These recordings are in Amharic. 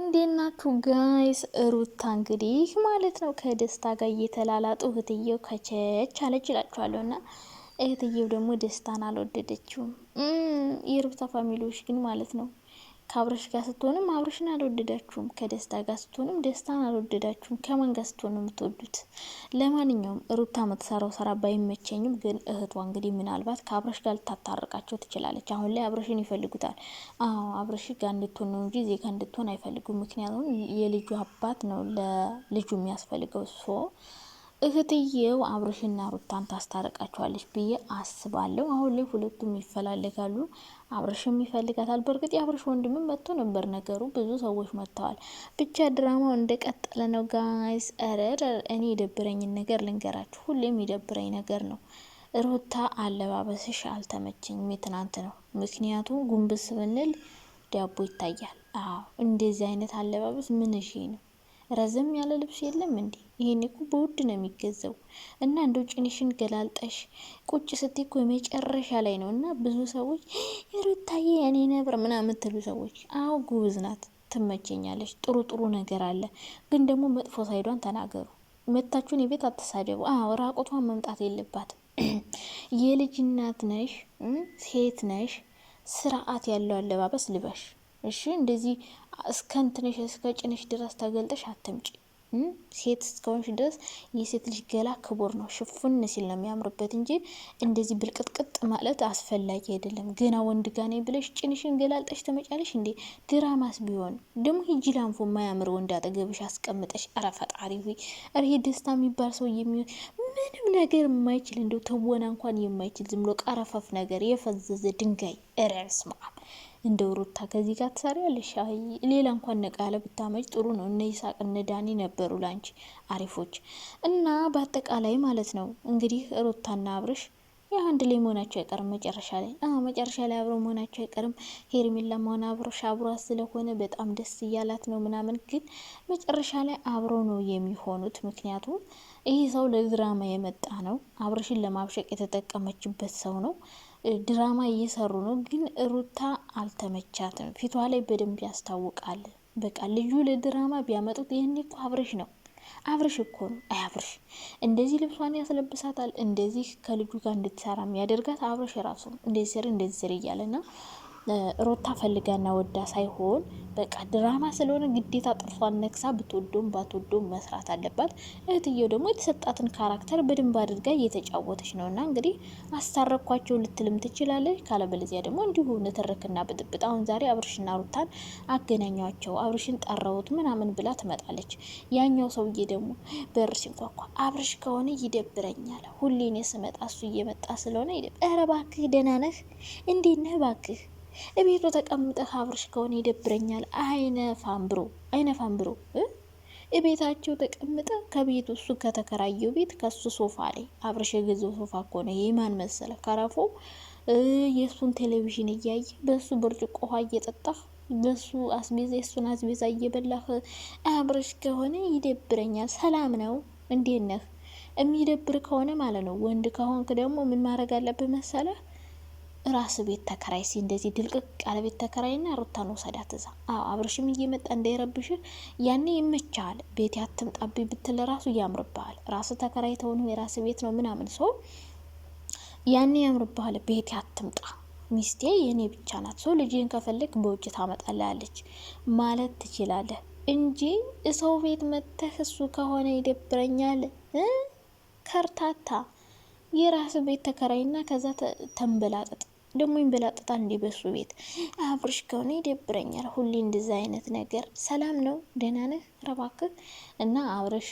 እንዴት ናችሁ ጋይስ? ሩታ እንግዲህ ማለት ነው ከደስታ ጋር እየተላላጡ እህትየው ከቸች አለች እላችኋለሁ። እና እህትየው ደግሞ ደስታን አልወደደችውም። የሩታ ፋሚሊዎች ግን ማለት ነው ከአብረሽ ጋር ስትሆንም አብረሽን አልወደዳችሁም፣ ከደስታ ጋር ስትሆንም ደስታን አልወደዳችሁም። ከማን ጋር ስትሆኑ የምትወዱት? ለማንኛውም ሩታ የምትሰራው ስራ ባይመቸኝም ግን እህቷ እንግዲህ ምናልባት ከአብረሽ ጋር ልታታርቃቸው ትችላለች። አሁን ላይ አብረሽን ይፈልጉታል። አዎ አብረሽ ጋር እንድትሆን ነው እንጂ ዜጋ እንድትሆን አይፈልጉም። ምክንያቱም የልጁ አባት ነው ለልጁ የሚያስፈልገው። እህትየው አብረሽና ሩታን ታስታርቃቸዋለች ብዬ አስባለሁ። አሁን ላይ ሁለቱም ይፈላለጋሉ። አብረሽም ይፈልጋታል። በእርግጥ የአብረሽ ወንድምም መጥቶ ነበር፣ ነገሩ ብዙ ሰዎች መጥተዋል። ብቻ ድራማው እንደቀጠለ ነው ጋይስ። እኔ የደብረኝን ነገር ልንገራችሁ። ሁሌም የደብረኝ ነገር ነው። ሩታ አለባበስሽ አልተመቸኝም፣ የትናንት ነው። ምክንያቱም ጉንብስ ብንል ዳቦ ይታያል። አዎ እንደዚህ አይነት አለባበስ ምን እሺ ነው? ረዘም ያለ ልብስ የለም እንዴ? ይሄን እኮ በውድ ነው የሚገዛው። እና እንደው ጭንሽን ገላልጠሽ ቁጭ ስትይ እኮ የመጨረሻ ላይ ነው። እና ብዙ ሰዎች ሩታዬ እኔ ነብር ምናምን የምትሉ ሰዎች፣ አዎ ጉብዝ ናት፣ ትመቸኛለች፣ ጥሩ ነገር አለ። ግን ደግሞ መጥፎ ሳይዷን ተናገሩ። መታችሁን የቤት አትሳደቡ። አዎ ራቁቷን መምጣት የለባትም። የልጅ እናት ነሽ፣ ሴት ነሽ፣ ስርዓት ያለው አለባበስ ልበሽ። እሺ እንደዚህ እስከንትነሽ እስከ ጭንሽ ድረስ ተገልጠሽ አትምጪ። ሴት እስከሆንሽ ድረስ የሴት ልጅ ገላ ክቡር ነው። ሽፉን ሲል ነው የሚያምርበት እንጂ እንደዚህ ብልቅጥቅጥ ማለት አስፈላጊ አይደለም። ገና ወንድ ጋር ነኝ ብለሽ ጭንሽን ገላልጠሽ ተመጫለሽ እንዴ? ድራማስ ቢሆን ደግሞ ሂጂ ላንፎ የማያምር ወንድ አጠገብሽ አስቀምጠሽ። ኧረ ፈጣሪ ሆይ! ኧረ ይሄ ደስታ የሚባል ሰው ምንም ነገር የማይችል እንደው ተወና እንኳን የማይችል ዝም ብሎ ቀረፈፍ ነገር የፈዘዘ ድንጋይ። ኧረ በስመ አብ! እንደው ሩታ ከዚህ ጋር ትሰሪያለሽ? ሌላ እንኳን ነቃለ ብታመጭ ጥሩ ነው። እነ ይሳቅ እነ ዳኒ ነበሩ ላንቺ አሪፎች። እና በአጠቃላይ ማለት ነው እንግዲህ ሩታና አብርሽ አንድ ላይ መሆናቸው አይቀርም መጨረሻ ላይ አብረው መሆናቸው አይቀርም። ሄርሜላ መሆን አብሮሽ አብሯት ስለሆነ በጣም ደስ እያላት ነው ምናምን፣ ግን መጨረሻ ላይ አብረው ነው የሚሆኑት። ምክንያቱም ይህ ሰው ለድራማ የመጣ ነው። አብርሽን ለማብሸቅ የተጠቀመችበት ሰው ነው። ድራማ እየሰሩ ነው። ግን ሩታ አልተመቻትም። ፊቷ ላይ በደንብ ያስታውቃል። በቃ ልዩ ለድራማ ቢያመጡት ይህን እኮ አብርሽ ነው። አብርሽ እኮ ነው። አይ አብርሽ እንደዚህ ልብሷን ያስለብሳታል። እንደዚህ ከልጁ ጋር እንድትሰራ የሚያደርጋት አብርሽ ራሱ ነው። እንደዚህ ስር እያለና ሩታ ፈልጋና ወዳ ሳይሆን በቃ ድራማ ስለሆነ ግዴታ ጥርሷን ነክሳ ብትወዶም ባትወዶም መስራት አለባት። እህትየው ደግሞ የተሰጣትን ካራክተር በደንብ አድርጋ እየተጫወተች ነውና እንግዲህ አስታረኳቸው ልትልም ትችላለች። ካለበለዚያ ደግሞ እንዲሁ ንትርክና ብጥብጥ። አሁን ዛሬ አብርሽና ሩታን አገናኛቸው፣ አብርሽን ጠራውት ምናምን ብላ ትመጣለች። ያኛው ሰውዬ ደግሞ በር ሲንኳኳ አብርሽ ከሆነ ይደብረኛል፣ ሁሌ እኔ ስመጣ እሱ እየመጣ ስለሆነ ኧረ እባክህ ደህና ነህ? እንዴት ነህ? እባክህ እቤቱ ተቀምጠህ አብርሽ ከሆነ ይደብረኛል። አይነፋም ብሮ እቤታቸው ተቀምጠ ከቤቱ እሱ ከተከራየው ቤት ከሱ ሶፋ ላይ አብርሽ የገዛው ሶፋ ከሆነ የማን መሰለ ከራፎ የሱን ቴሌቪዥን እያየ በሱ ብርጭቆ ውሃ እየጠጣህ በሱ አስቤዛ የሱን አስቤዛ እየበላህ አብርሽ ከሆነ ይደብረኛል። ሰላም ነው? እንዴት ነህ? የሚደብር ከሆነ ማለት ነው። ወንድ ከሆንክ ደግሞ ምን ማድረግ አለብህ መሰለህ? ራስ ቤት ተከራይ እንደዚህ ድልቅቅ ያለ ቤት ተከራይና ሩታን ወሰዳት እዛ። አብርሽም እየመጣ እንዳይረብሽ ያኔ ይመቻል። ቤት ያትምጣብኝ ብትል ራሱ ያምርብሃል። ራስ ተከራይተው ነው የራስ ቤት ነው ምናምን ሰው ያኔ ያምርብሃል። ቤት ያትምጣ ሚስቴ የኔ ብቻ ናት፣ ሰው ልጅን ከፈለግ በውጭ ታመጣላለች ማለት ትችላለህ እንጂ ሰው ቤት መተህ እሱ ከሆነ ይደብረኛል። ከርታታ የራስ ቤት ተከራይና ከዛ ተንበላጠጥ። ደግሞ ይንበላጠጣል እንዴ በሱ ቤት? አብርሽ ከሆነ ይደብረኛል ሁሌ እንደዛ አይነት ነገር። ሰላም ነው? ደህና ነህ? ረባክህ እና አብርሽ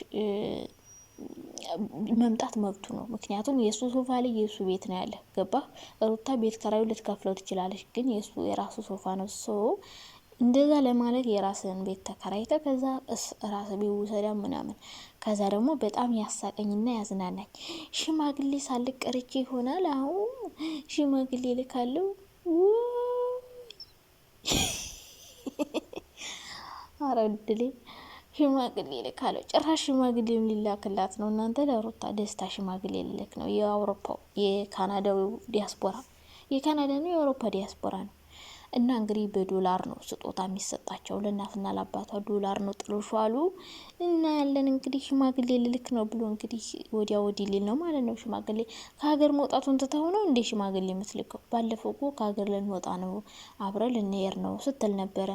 መምጣት መብቱ ነው። ምክንያቱም የሱ ሶፋ ላይ የሱ ቤት ነው ያለ። ገባህ? ሩታ ቤት ከራዩ ልትከፍለው ትችላለች፣ ግን የሱ የራሱ ሶፋ ነው። እንደዛ ለማለት የራስን ቤት ተከራይተ ከዛ ራስ ቤት ውሰዳ ምናምን። ከዛ ደግሞ በጣም ያሳቀኝና ያዝናናኝ ሽማግሌ ሳልቀርቼ ይሆናል። አሁን ሽማግሌ ልካለው። አረድሌ ሽማግሌ ልካለው። ጭራሽ ሽማግሌም ሊላክላት ነው። እናንተ ለሩታ ደስታ ሽማግሌ ልልክ ነው። የአውሮፓው የካናዳው ዲያስፖራ፣ የካናዳ ነው የአውሮፓ ዲያስፖራ ነው። እና እንግዲህ በዶላር ነው ስጦታ የሚሰጣቸው ለእናትና ለአባቷ ዶላር ነው ጥሎሽ አሉ። እና ያለን እንግዲህ ሽማግሌ ልልክ ነው ብሎ እንግዲህ ወዲያ ወዲህ ሊል ነው ማለት ነው። ሽማግሌ ከሀገር መውጣቱን ትተው ነው እንዴ ሽማግሌ የምትልከው? ባለፈው እኮ ከሀገር ልንወጣ ነው አብረን ልንሄድ ነው ስትል ነበረ።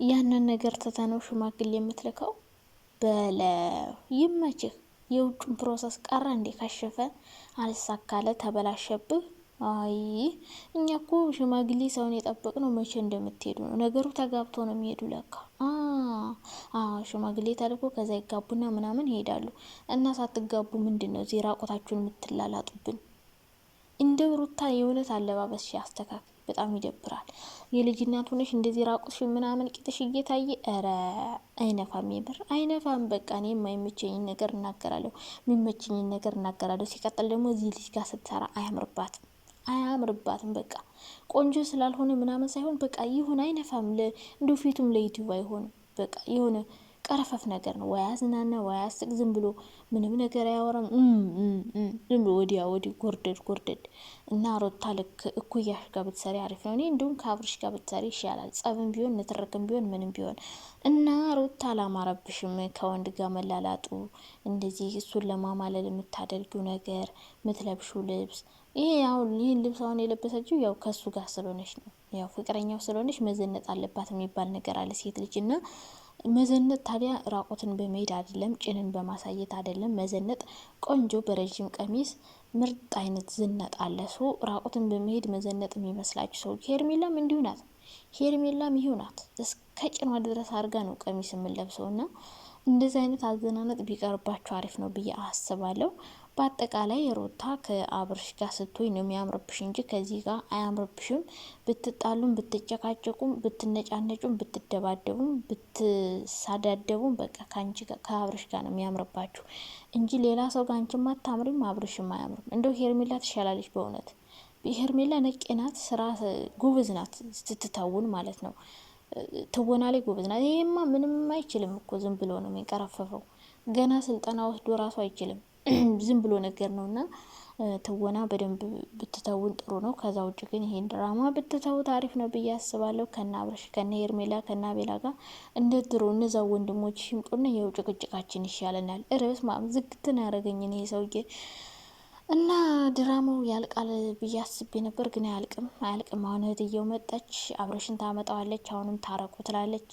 ያንን ነገር ትተነው ሽማግሌ የምትልከው በለ ይመችህ። የውጭን ፕሮሰስ ቀረ እንዴ ከሸፈ አልሳካለ ተበላሸብህ። አይ እኛ እኮ ሽማግሌ ሰውን የጠበቅነው መቼ እንደምትሄዱ ነው። ነገሩ ተጋብቶ ነው የሚሄዱ ለካ። ሽማግሌ ተልኮ ከዛ ይጋቡና ምናምን ይሄዳሉ። እና ሳትጋቡ ምንድነው እዚህ ራቆታችሁን የምትላላጡብን? እንደ ሩታ የእውነት አለባበስ ያስተካክል። በጣም ይደብራል። የልጅ እናት ሆነሽ እንደዚህ ራቁትሽ ምናምን ቂጥሽ እየታየ ኧረ አይነፋም፣ የምር አይነፋም። በቃ እኔ የማይመቸኝን ነገር እናገራለሁ፣ የሚመቸኝን ነገር እናገራለሁ። ሲቀጥል ደግሞ እዚህ ልጅ ጋር ስትሰራ አያምርባትም። በቃ ቆንጆ ስላልሆነ ምናምን ሳይሆን በቃ ይሁን አይነፋም። እንደ ፊቱም ለዩቲዩብ አይሆንም። በቃ የሆነ ቀረፈፍ ነገር ነው። ወይ አዝናና ወይ አስቅ፣ ዝም ብሎ ምንም ነገር አያወራም። ዝም ብሎ ወዲያ ወዲህ ጎርደድ እና ሩታ ልክ እኩያሽ ጋር ብትሰሪ አሪፍ ነው። እኔ እንዲሁም ከአብርሽ ጋር ብትሰሪ ይሻላል። ጸብም ቢሆን ንትርክም ቢሆን ምንም ቢሆን እና ሩታ አላማረብሽም ከወንድ ጋር መላላጡ፣ እንደዚህ እሱን ለማማለል የምታደርጊው ነገር፣ የምትለብሽው ልብስ ይሄ አሁን ይህን ልብስ አሁን የለበሰችው ያው ከሱ ጋር ስለሆነች ነው። ያው ፍቅረኛው ስለሆነች መዘነጥ አለባት የሚባል ነገር አለ ሴት ልጅ እና መዘነጥ ታዲያ ራቆትን በመሄድ አይደለም፣ ጭንን በማሳየት አይደለም። መዘነጥ ቆንጆ በረዥም ቀሚስ ምርጥ አይነት ዝነጥ አለ። ሶ ራቆትን በመሄድ መዘነጥ የሚመስላችሁ ሰው ሄርሜላም እንዲሁ ናት። ሄርሜላም ይሁ ናት። እስከ ጭኗ ድረስ አድርጋ ነው ቀሚስ የምንለብሰው እና እንደዚህ አይነት አዘናነጥ ቢቀርባቸው አሪፍ ነው ብዬ አስባለሁ። በአጠቃላይ ሩታ ከአብርሽ ጋር ስትሆኝ ነው የሚያምርብሽ እንጂ ከዚህ ጋር አያምርብሽም። ብትጣሉም፣ ብትጨቃጨቁም፣ ብትነጫነጩም፣ ብትደባደቡም፣ ብትሳዳደቡም በቃ ከአንቺ ጋር ከአብርሽ ጋር ነው የሚያምርባችሁ እንጂ ሌላ ሰው ጋር አንቺም አታምሪም፣ አብርሽም አያምርም። እንደው ሄርሜላ ትሻላለች በእውነት። ሄርሜላ ነቄ ናት፣ ስራ ጉብዝ ናት፣ ስትተውን ማለት ነው። ትወና ላይ ጎበዝ ናት። ይሄማ ምንም አይችልም እኮ ዝም ብሎ ነው የሚቀረፈፈው። ገና ስልጠና ወስዶ ራሱ አይችልም። ዝም ብሎ ነገር ነውና ትወና በደንብ ብትተውን ጥሩ ነው። ከዛ ውጭ ግን ይሄን ድራማ ብትተው ታሪፍ ነው ብዬ አስባለሁ። ከና አብርሽ ከና ሄርሜላ ከና ቤላ ጋር እንደ ድሮ እነዛ ወንድሞች ሽምጡና የው ጭቅጭቃችን ይሻለናል። ርዕስ ዝግትን ያደረገኝ ይሄ ሰውዬ እና ድራማው ያልቃል ብዬ አስቤ ነበር፣ ግን አያልቅም። አሁን እህትየው መጣች፣ አብርሽን ታመጣዋለች። አሁንም ታረቁ ትላለች፣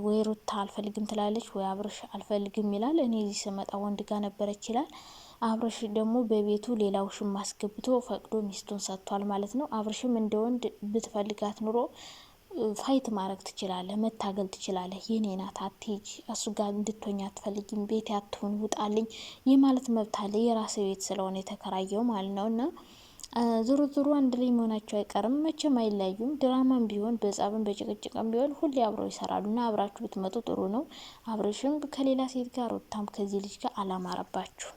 ወይ ሩታ አልፈልግም ትላለች፣ ወይ አብርሽ አልፈልግም ይላል። እኔ እዚህ ስመጣ ወንድ ጋር ነበረች ይላል። አብርሽ ደግሞ በቤቱ ሌላ ውሽም አስገብቶ ፈቅዶ ሚስቱን ሰጥቷል ማለት ነው። አብርሽም እንደ ወንድ ብትፈልጋት ኑሮ ፋይት ማድረግ ትችላለህ፣ መታገል ትችላለህ። የኔ ናት አትሄጂ፣ እሱ ጋር እንድትሆኝ አትፈልጊም፣ ቤት ያትሁን ውጣልኝ የማለት መብት አለ። የራስ ቤት ስለሆነ የተከራየው ማለት ነው። እና ዙሩ አንድ ላይ መሆናቸው አይቀርም፣ መቼም አይለያዩም። ድራማም ቢሆን በጸብም በጭቅጭቅም ቢሆን ሁሌ አብረው ይሰራሉ። እና አብራችሁ ብትመጡ ጥሩ ነው። አብረሽም ከሌላ ሴት ጋር፣ ሩታም ከዚህ ልጅ ጋር አላማረባችሁ።